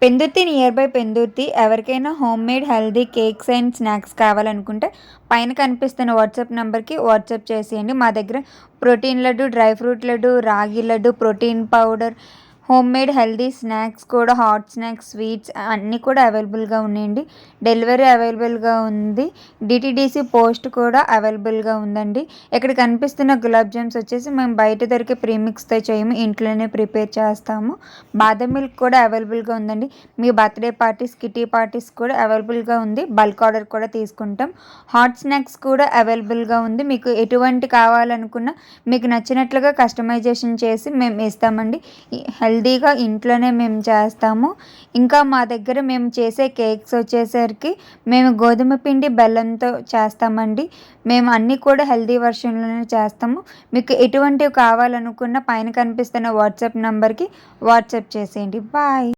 Pendurthi near by Pendurthi. ఎవరికైనా homemade healthy cakes and snacks కావాలనుకుంటే పైన కనిపిస్తున్న వాట్సాప్ నెంబర్‌కి వాట్సాప్ చేసేయండి. మా దగ్గర protein laddu, dry fruit laddu, ragi laddu, protein powder, homemade healthy snacks కూడా, హాట్ స్నాక్స్, స్వీట్స్ అన్నీ కూడా అవైలబుల్‌గా ఉన్నాయండి. డెలివరీ అవైలబుల్‌గా ఉంది. డీటీడీసీ పోస్ట్ కూడా అవైలబుల్‌గా ఉందండి. ఇక్కడ కనిపిస్తున్న గులాబ్ జామ్స్ వచ్చేసి మేము బయట దొరికే ప్రీమిక్స్‌తో చేయము. ఇంట్లోనే ప్రిపేర్ చేస్తాము. బాదం మిల్క్ కూడా అవైలబుల్‌గా ఉందండి. మీ బర్త్‌డే పార్టీస్, కిటీ పార్టీస్ కూడా అవైలబుల్‌గా ఉంది. బల్క్ ఆర్డర్ కూడా తీసుకుంటాం. హాట్ స్నాక్స్ కూడా అవైలబుల్‌గా ఉంది. మీకు ఎటువంటి కావాలనుకున్నా మీకు నచ్చినట్లుగా కస్టమైజేషన్ చేసి మేము ఇస్తామండి. హెల్తీగా ఇంట్లోనే మేము చేస్తాము. ఇంకా మా దగ్గర మేము చేసే కేక్స్ వచ్చేసరికి మేము గోధుమ పిండి, బెల్లంతో చేస్తామండి. మేము అన్నీ కూడా హెల్తీ వర్షన్‌లోనే చేస్తాము. మీకు ఎటువంటివి కావాలనుకున్నా పైన కనిపిస్తున్న వాట్సాప్ నంబర్‌కి వాట్సాప్ చేసేయండి. బాయ్.